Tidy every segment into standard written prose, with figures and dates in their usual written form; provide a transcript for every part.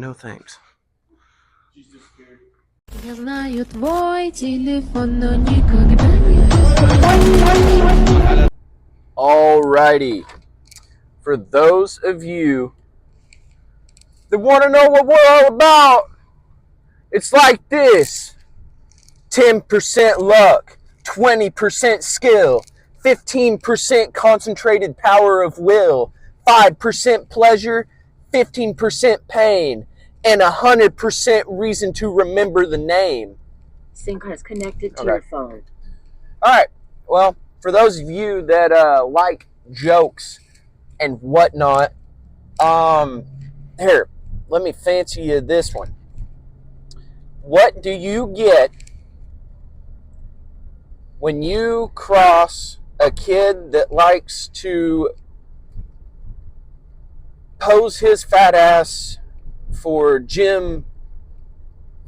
No thanks. Я знаю твой телефон, но никогда не... Alrighty. For those of you that want to know what we're all about, it's like this. 10% luck, 20% skill, 15% concentrated power of will, 5% pleasure, 15% pain, and 100% reason to remember the name. SIM card is connected to your phone. All right. Well, for those of you that like jokes and whatnot, here, let me fancy you this one. What do you get when you cross a kid that likes to pose his fat ass for gym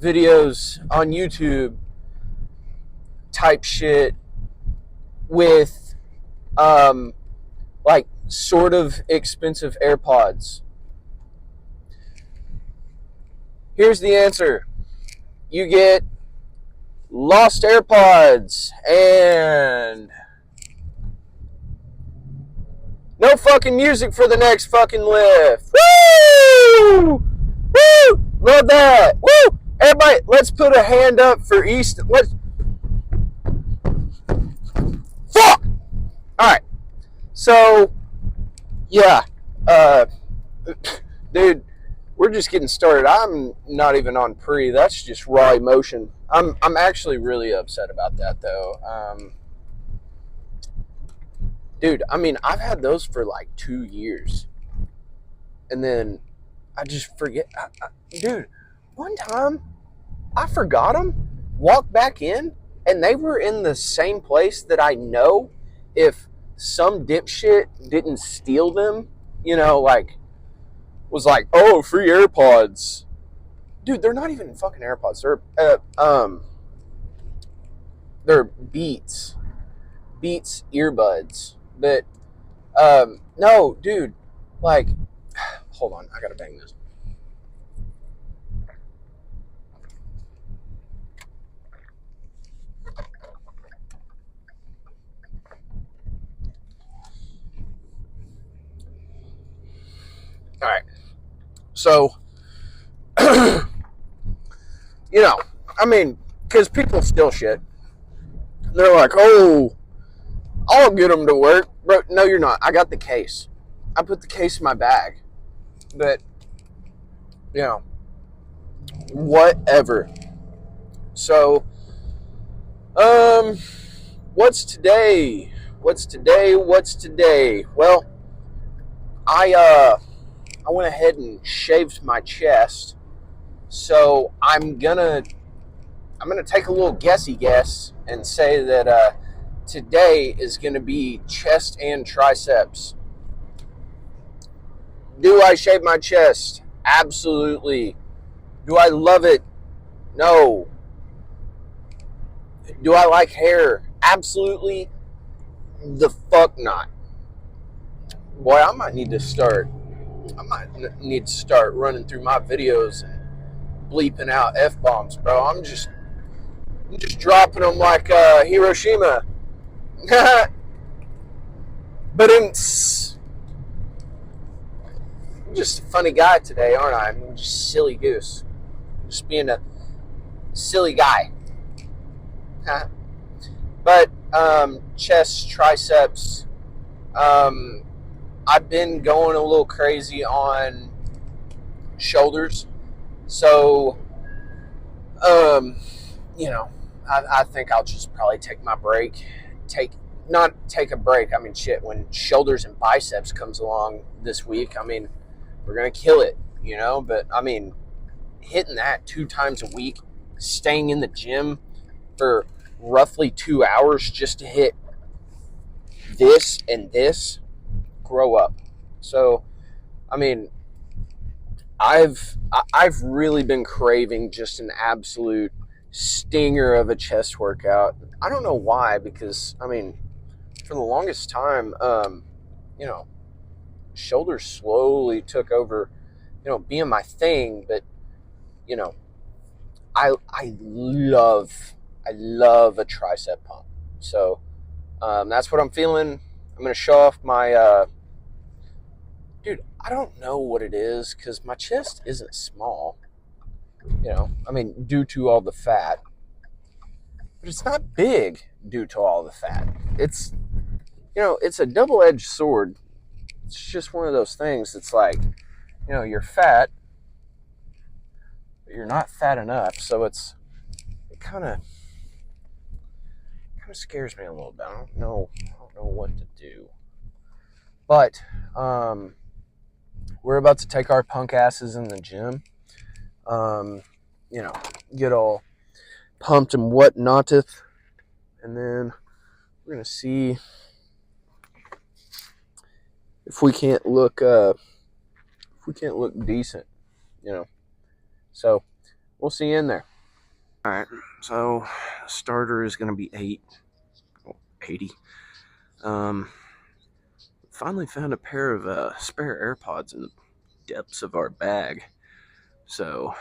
videos on YouTube type shit with like sort of expensive AirPods? Here's the answer. You get lost AirPods and no fucking music for the next fucking lift. Woo! Woo! Love that. Woo! Everybody, let's put a hand up for East. Let's. Fuck! Alright. So, yeah. Dude, we're just getting started. I'm not even on pre. That's just raw emotion. I'm actually really upset about that, though. Dude, I mean, I've had those for like 2 years. And then I just forget. Dude, one time I forgot them, walked back in, and they were in the same place that I know if some dipshit didn't steal them, like, was like, oh, free AirPods. Dude, they're not even fucking AirPods. They're Beats earbuds. But no, dude, like, hold on, I gotta bang this. All right, so I mean, because people steal shit. They're like, oh, I'll get them to work. Bro, no, you're not. I got the case. I put the case in my bag. But, whatever. So, what's today? What's today? Well, I went ahead and shaved my chest. So I'm gonna take a little guessy guess and say that today is gonna be chest and triceps. Do I shave my chest? Absolutely. Do I love it? No. Do I like hair? Absolutely the fuck not. Boy, I might need to start running through my videos and bleeping out F-bombs, bro. I'm just dropping them like Hiroshima. But I'm just a funny guy today, aren't I? I'm just silly goose. Just being a silly guy. But chest, triceps, I've been going a little crazy on shoulders. So, I think I'll just probably take my break. Not take a break. I mean, shit, when shoulders and biceps comes along this week, I mean, we're going to kill it, But, I mean, hitting that 2 times a week, staying in the gym for roughly 2 hours just to hit this and this, grow up. So, I mean, I've really been craving just an absolute stinger of a chest workout. I don't know why, because I mean, for the longest time, shoulders slowly took over being my thing. But you know, I love a tricep pump. So that's what I'm feeling. I'm gonna show off my dude. I don't know what it is because my chest isn't small. I mean, due to all the fat, but it's not big due to all the fat. It's a double-edged sword. It's just one of those things. It's like, you're fat, but you're not fat enough. So it kind of scares me a little bit. I don't know what to do. But we're about to take our punk asses in the gym. Um, get all pumped and whatnoteth, and then we're gonna see if we can't look decent. So we'll see you in there. All right. So starter is gonna be 80. Finally found a pair of spare AirPods in the depths of our bag. So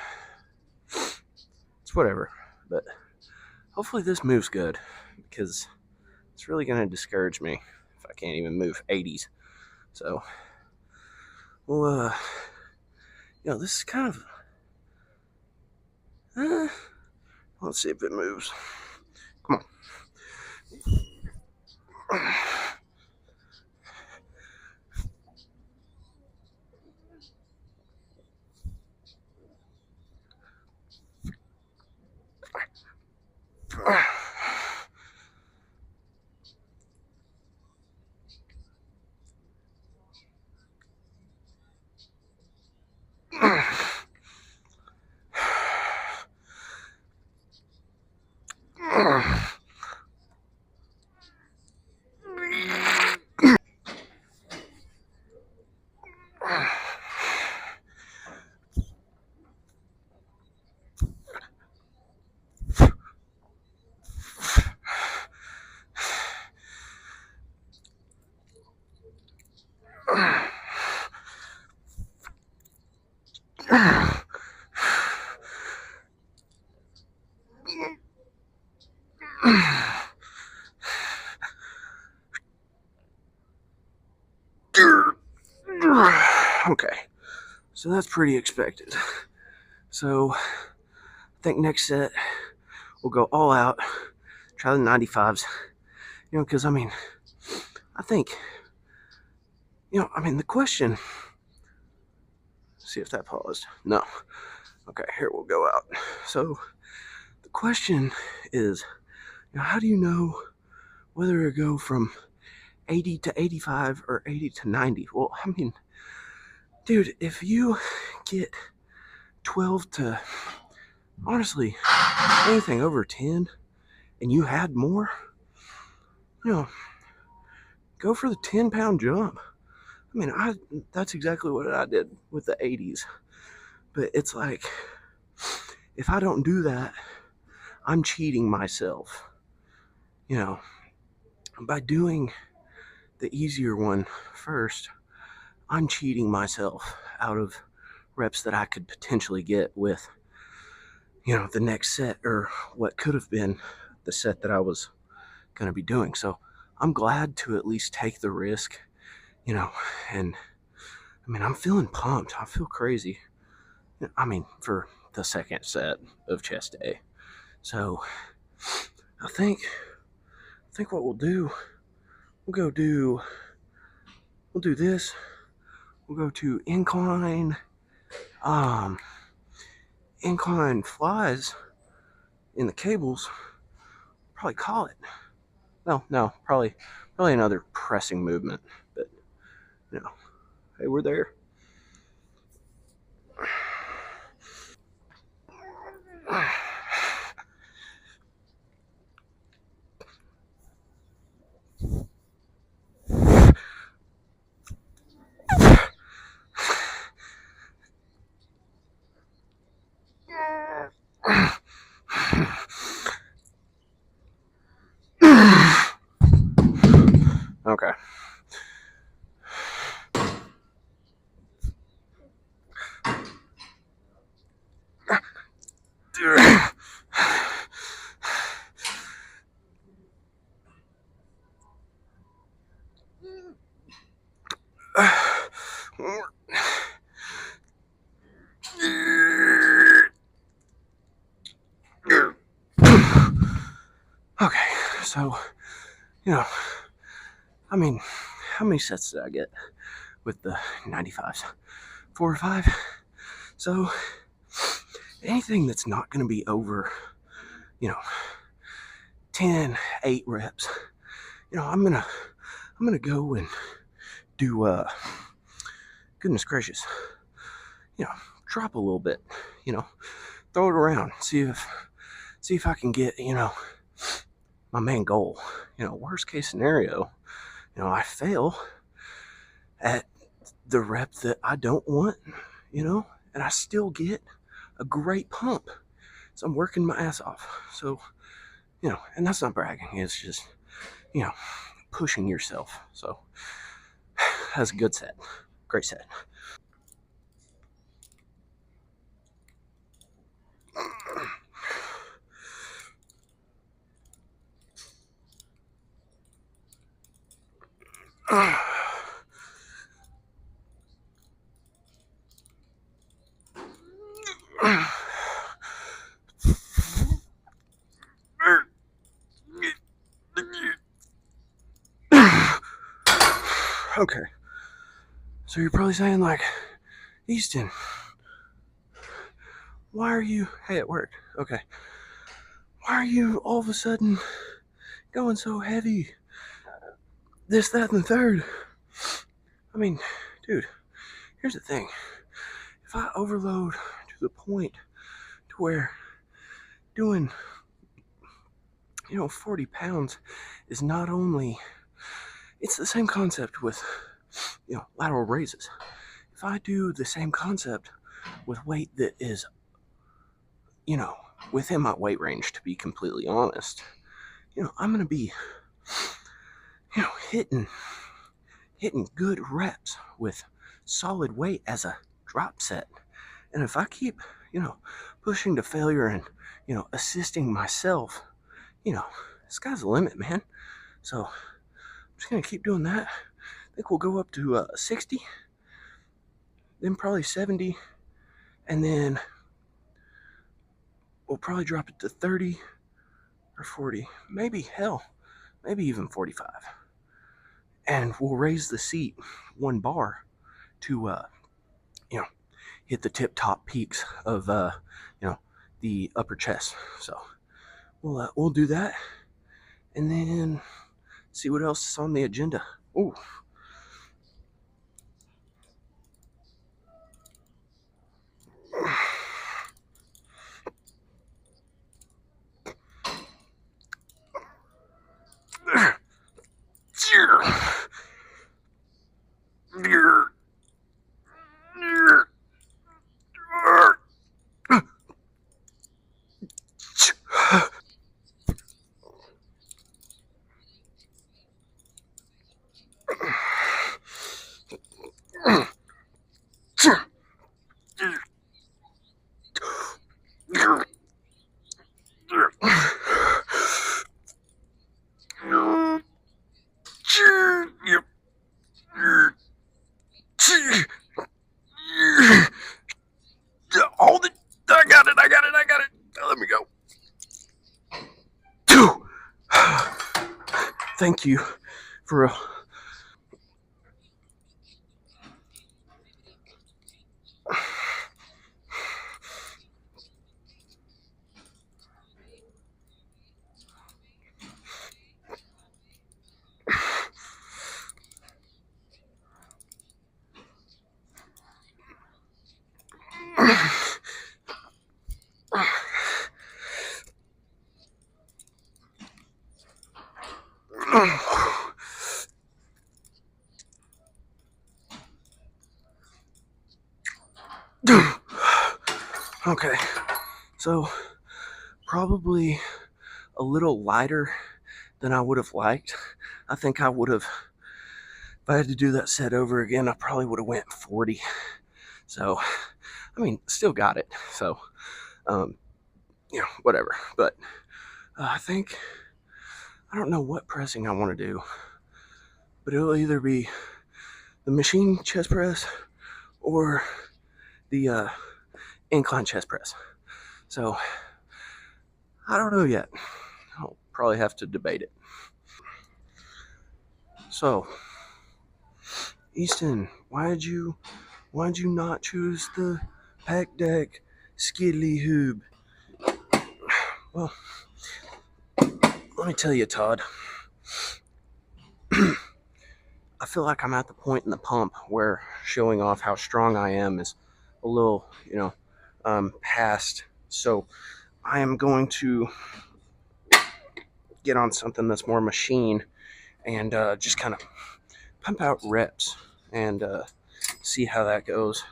it's whatever. But hopefully this moves good, because it's really going to discourage me if I can't even move 80s. So, well, this is kind of... let's see if it moves. Come on. Okay, so that's pretty expected. So I think next set we'll go all out, try the 95s, because I think, the question, see if that paused. No. Okay, here we'll go out. So the question is, how do you know whether to go from 80 to 85 or 80 to 90? Well, dude, if you get 12 to, honestly, anything over 10 and you had more, go for the 10-pound jump. That's exactly what I did with the 80s. But it's like, if I don't do that, I'm cheating myself. By doing the easier one first, I'm cheating myself out of reps that I could potentially get with, the next set, or what could have been the set that I was going to be doing. So I'm glad to at least take the risk, and I'm feeling pumped. I feel crazy. For the second set of chest day. So I think what we'll do, we'll do this. We'll go to incline flies in the cables. Probably call it. No, probably another pressing movement. But hey, we're there. Okay. So, you know, I mean, how many sets did I get with the 95s? 4 or 5. So anything that's not going to be over, 10, 8 reps, I'm gonna go and do goodness gracious, you know, drop a little bit, throw it around, see if I can get, my main goal. Worst case scenario, I fail at the rep that I don't want, and I still get a great pump. So I'm working my ass off. So, and that's not bragging. It's just, pushing yourself. So that's a good set. Great set. Okay. So you're probably saying, like, Easton, why are you, hey, it worked. Okay. Why are you all of a sudden going so heavy? This, that, and the third. I mean, dude, here's the thing. If I overload to the point to where doing, 40 pounds is not only, it's the same concept with, lateral raises. If I do the same concept with weight that is, within my weight range, to be completely honest, I'm going to be, hitting good reps with solid weight as a drop set. And if I keep, pushing to failure and, assisting myself, sky's the limit, man. So I'm just going to keep doing that. I think we'll go up to 60, then probably 70, and then we'll probably drop it to 30 or 40, maybe even 45. And we'll raise the seat 1 bar to, hit the tip top peaks of, the upper chest. So we'll do that, and then see what else is on the agenda. Ooh. Hold it. I got it. Let me go. Thank you for real. Okay, so probably a little lighter than I would have liked. I think I would have, if I had to do that set over again, I probably would have went 40. So, I mean, still got it. So, whatever. But I think, I don't know what pressing I want to do, but it'll either be the machine chest press or the incline chest press. So, I don't know yet. I'll probably have to debate it. So, Easton, why'd you not choose the pack deck skiddly hoob? Well, let me tell you, Todd. I feel like I'm at the point in the pump where showing off how strong I am is a little, past. So I am going to get on something that's more machine and just kind of pump out reps and see how that goes.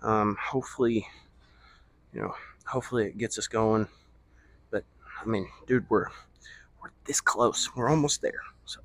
Hopefully, you know, hopefully it gets us going. But I mean, dude, we're this close. We're almost there. So.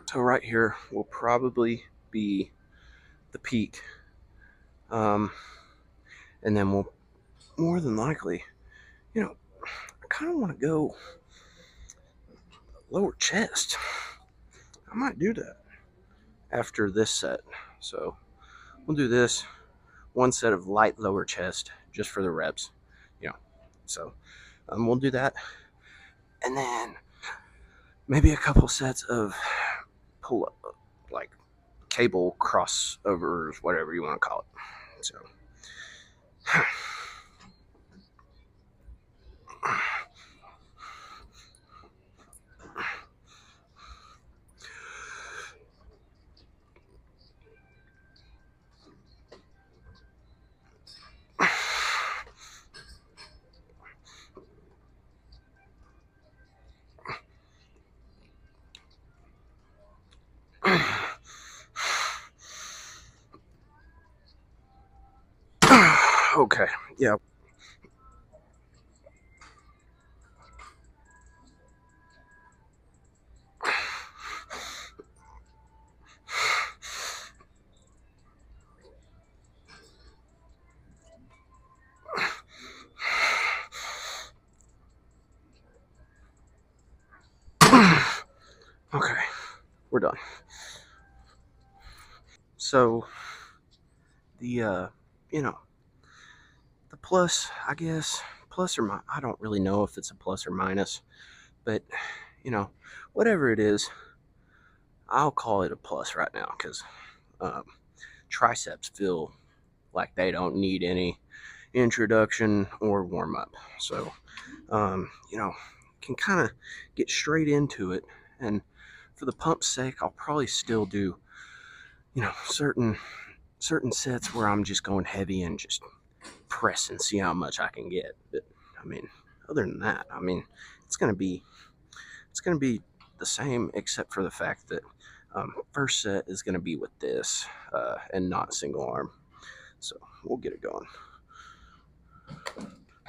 So right here will probably be the peak, and then we'll more than likely, I kind of want to go lower chest. I might do that after this set. So we'll do this one set of light lower chest just for the reps, you know. So we'll do that, and then maybe a couple sets of pull up, like cable crossovers, whatever you want to call it. So. Okay, yeah. Okay, we're done. So the the plus, I guess, plus or minus, I don't really know if it's a plus or minus, but whatever it is, I'll call it a plus right now because um, triceps feel like they don't need any introduction or warm up. So can kind of get straight into it, and for the pump's sake, I'll probably still do certain sets where I'm just going heavy and just press and see how much I can get. But I mean, other than that, I mean, it's gonna be the same except for the fact that first set is gonna be with this and not single arm. So we'll get it going.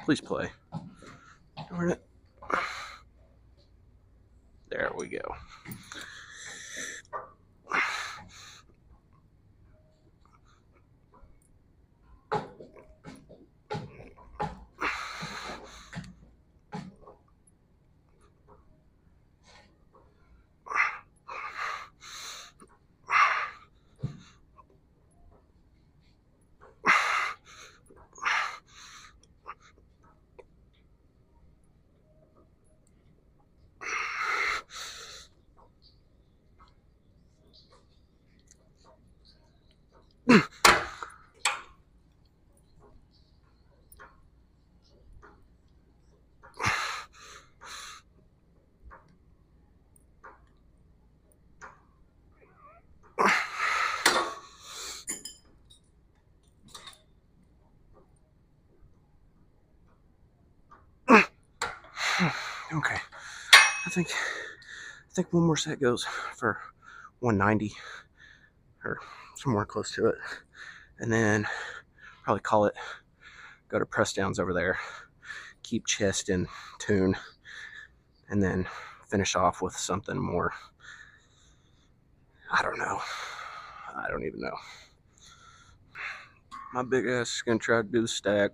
Please play. Darn it. There we go. Okay, I think one more set goes for 190 or somewhere close to it, and then probably call it, go to press downs over there, keep chest in tune, and then finish off with something more. I don't know. I don't even know. My big ass is gonna try to do the stack,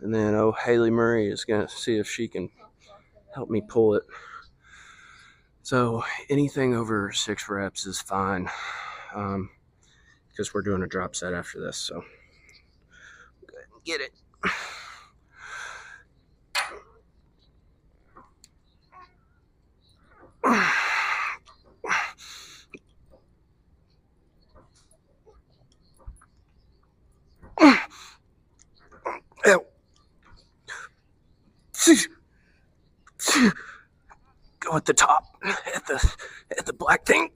and then Haley Murray is gonna see if she can help me pull it. So anything over 6 reps is fine, because we're doing a drop set after this. So go ahead and get it. Go at the top, at the black thing.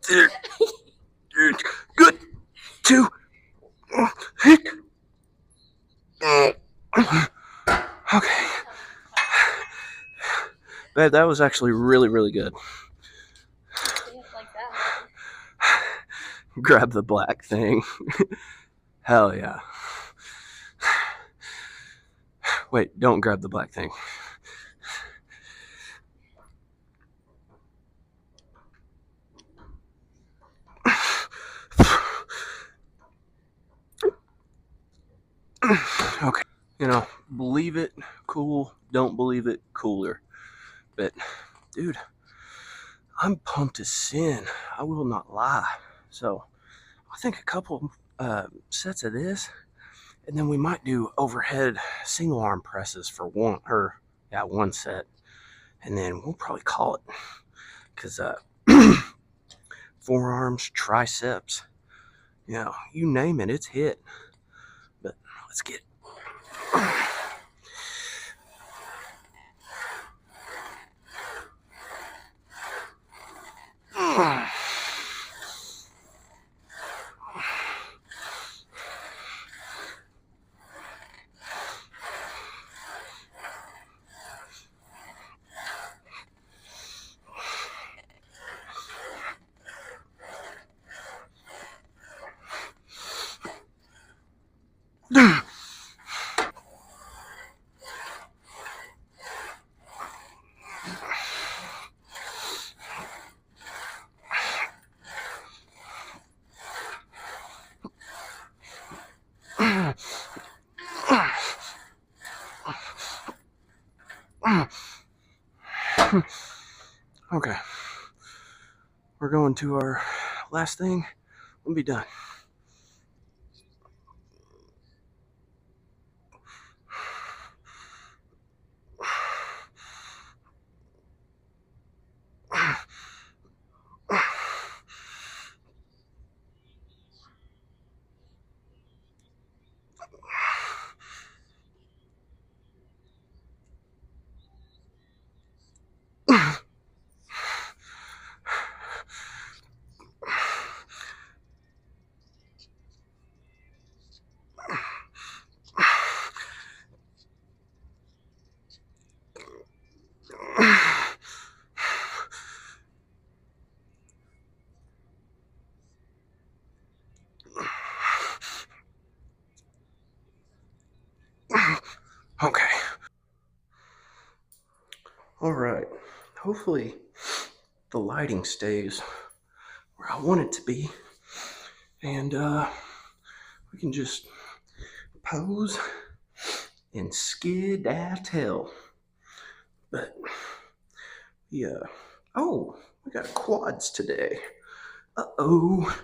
Good. 2. Okay. That was actually really, really good. Grab the black thing. Hell yeah. Wait, don't grab the black thing. Okay. You know, believe it, cool. Don't believe it, cooler. But, dude, I'm pumped as sin. I will not lie. So, I think a couple sets of this, and then we might do overhead single arm presses for one set, and then we'll probably call it, because forearms, triceps, you name it, it's hit. But let's get it. Okay, we're going to our last thing. We'll be done. Okay. All right. Hopefully the lighting stays where I want it to be, and we can just pose and skedaddle. But yeah. Oh, we got quads today. Uh-oh.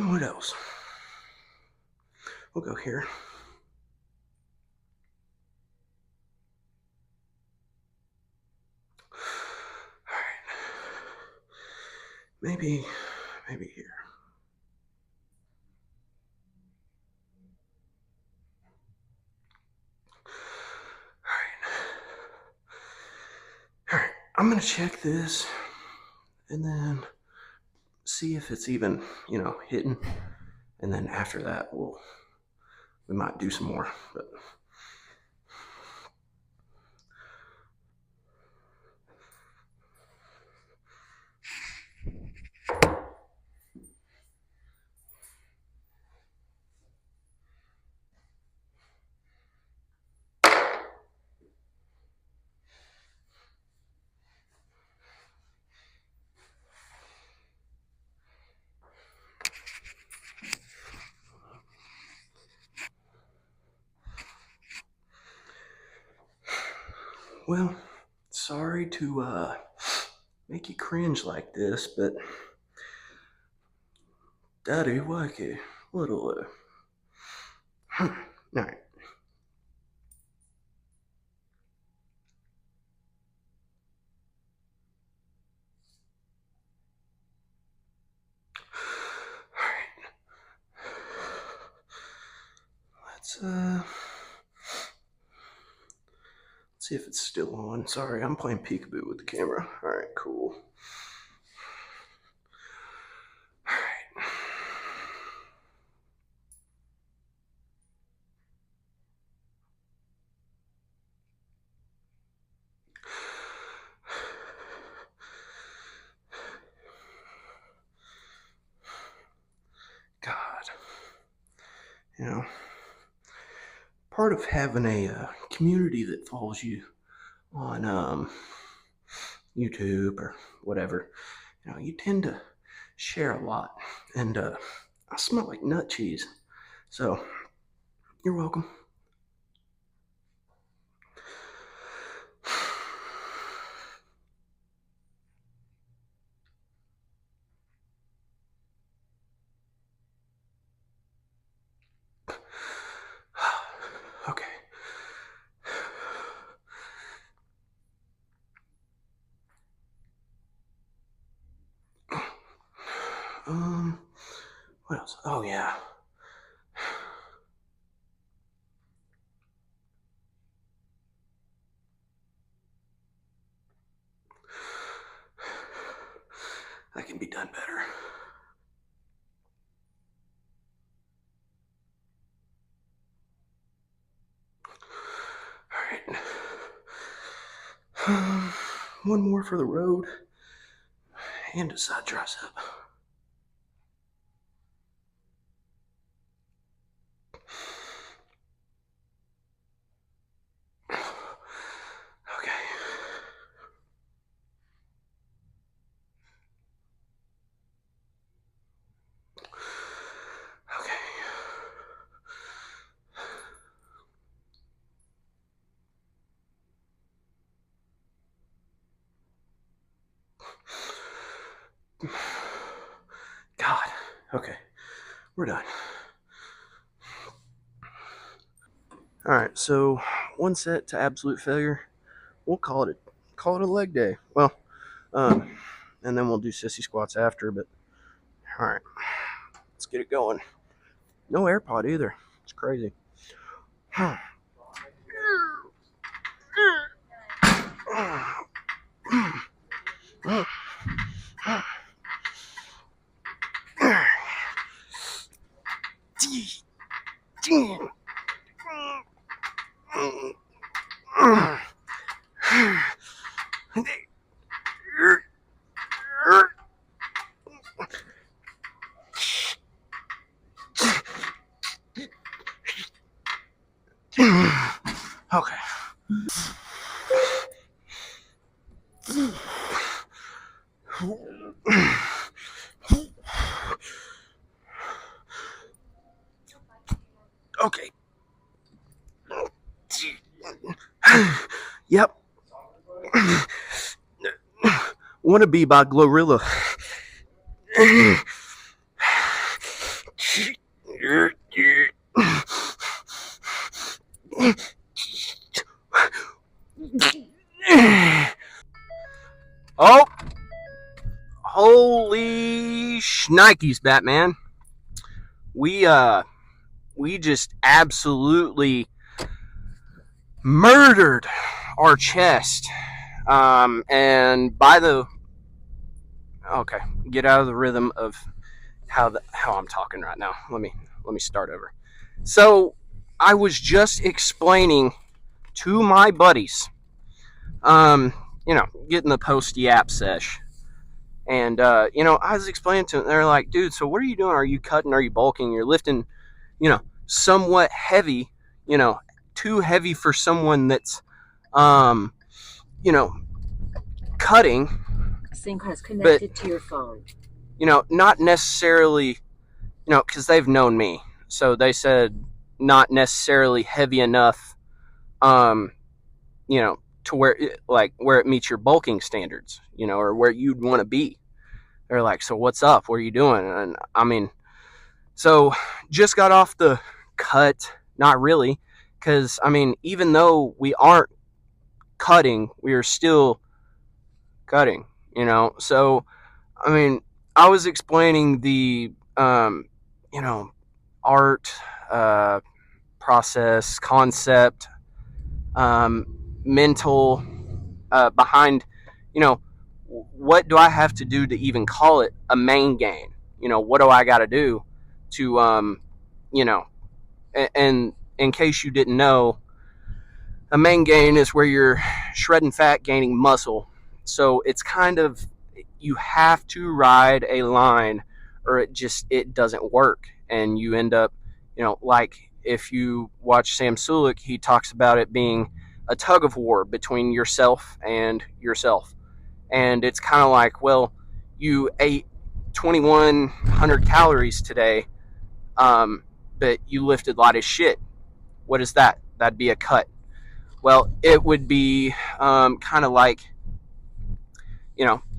What else? We'll go here. Maybe here. All right, I'm gonna check this and then see if it's even, hitting. And then after that, we might do some more. But well, sorry to make you cringe like this, but Daddy, wacky, little. All right. Let's see if it's still on. Sorry, I'm playing peekaboo with the camera. All right, cool. All right. God, part of having a community that follows you on YouTube or whatever, you tend to share a lot. And I smell like nut cheese. So, you're welcome. Okay. What else? Oh, yeah. That can be done better. All right. One more for the road and a side tricep. Okay. Okay. God. Okay. We're done. All right. So one set to absolute failure. We'll call it a leg day. Well, and then we'll do sissy squats after. But all right, let's get it going. No AirPod either. It's crazy. Okay. Okay. Yep. Wanna be by Glorilla. Oh! Holy Nikes, Batman. We we just absolutely murdered our chest. And by the okay, get out of the rhythm of how I'm talking right now. Let me start over. So I was just explaining to my buddies, um, getting the post yap sesh. And I was explaining to them, they're like, dude, so what are you doing? Are you cutting? Are you bulking? You're lifting, somewhat heavy, you know, too heavy for someone that's um, you know, cutting. Sync has connected but, to your phone. Not necessarily, because they've known me. So they said not necessarily heavy enough, um, to where it meets your bulking standards, or where you'd want to be. They're like, so what's up? What are you doing? And I mean, so just got off the cut. Not really, because I mean, even though we aren't cutting, we are still cutting. So I mean, I was explaining the art, uh, process, concept, mental, behind, you know, what do I have to do to even call it a main gain? What do I got to do to, you know, and in case you didn't know, a main gain is where you're shredding fat, gaining muscle. So it's kind of, you have to ride a line or it doesn't work. And you end up, like if you watch Sam Sulek, he talks about it being a tug of war between yourself and yourself. And it's kind of like, well, you ate 2,100 calories today, but you lifted light as shit. What is that? That'd be a cut. Well, it would be kind of like,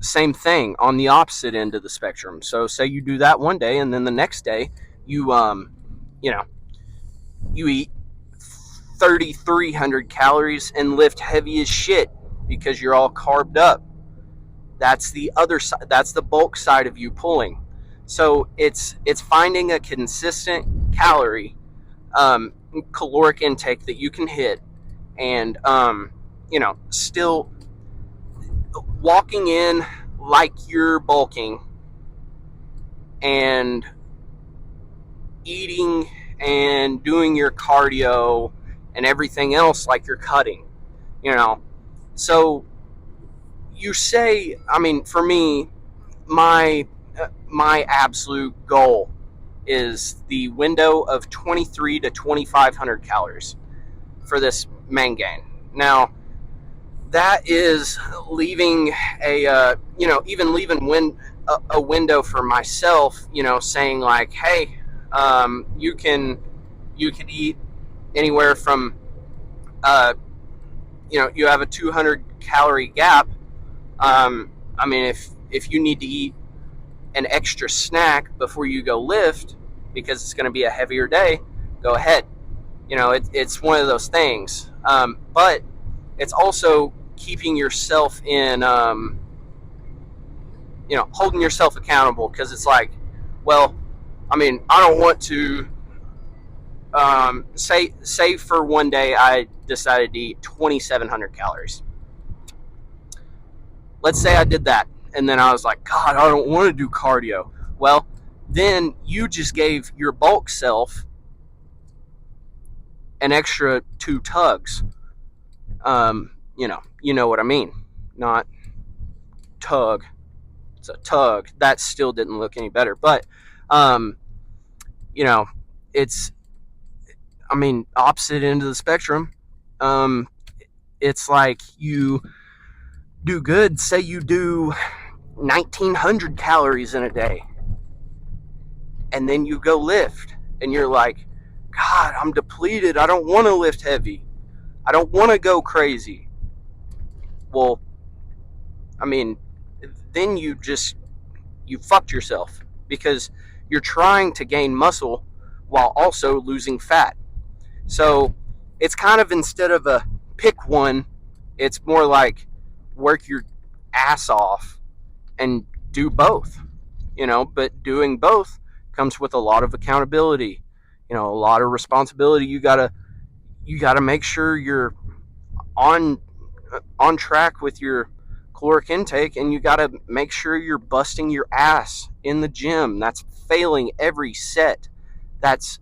same thing on the opposite end of the spectrum. So say you do that one day, and then the next day you, you eat 3,300 calories and lift heavy as shit because you're all carbed up. That's the other side. That's the bulk side of you pulling. So it's finding a consistent calorie, caloric intake that you can hit, and still walking in like you're bulking and eating and doing your cardio and everything else like you're cutting. So you say, I mean, for me, my absolute goal is the window of 23 to 2,500 calories for this main gain. Now, that is leaving even leaving a window for myself, saying like, hey, you can eat anywhere from, you have a 200 calorie gap. I mean, if you need to eat an extra snack before you go lift because it's going to be a heavier day, go ahead. It's one of those things. But it's also keeping yourself in, holding yourself accountable, because it's like, well, I mean, I don't want to, say for one day I decided to eat 2,700 calories. Let's say I did that, and then I was like, God, I don't want to do cardio. Well, then you just gave your bulk self an extra 2 tugs. You know what I mean. Not tug. It's a tug. That still didn't look any better. But, it's, I mean, opposite end of the spectrum. It's like you do good. Say you do 1,900 calories in a day, and then you go lift, and you're like, God, I'm depleted. I don't want to lift heavy. I don't want to go crazy. Well, I mean, then you fucked yourself, because you're trying to gain muscle while also losing fat. So it's kind of, instead of a pick one, it's more like work your ass off and do both. but doing both comes with a lot of accountability, a lot of responsibility. You gotta make sure you're on on track with your caloric intake, and you gotta make sure you're busting your ass in the gym. That's failing every set. That's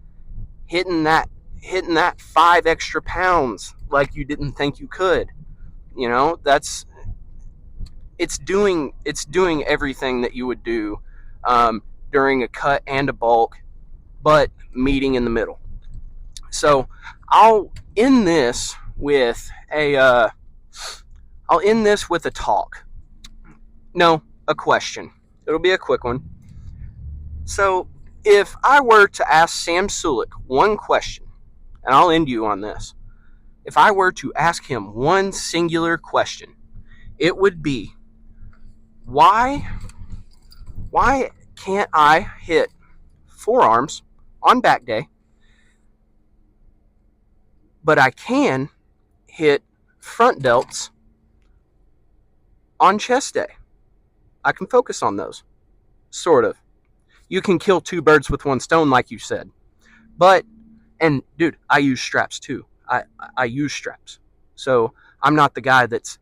hitting that 5 extra pounds like you didn't think you could. That's it's doing everything that you would do during a cut and a bulk, but meeting in the middle. So I'll end this with a talk. No, a question. It'll be a quick one. So if I were to ask Sam Sulik one question, and I'll end you on this. If I were to ask him one singular question, it would be, why can't I hit forearms on back day, but I can hit front delts on chest day? I can focus on those, sort of. You can kill two birds with one stone, like you said. But, and dude, I use straps too. I use straps. So I'm not the guy that's,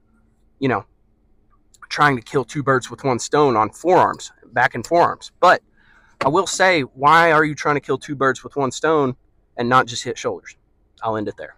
trying to kill two birds with one stone on forearms, back and forearms. But I will say, why are you trying to kill two birds with one stone and not just hit shoulders? I'll end it there.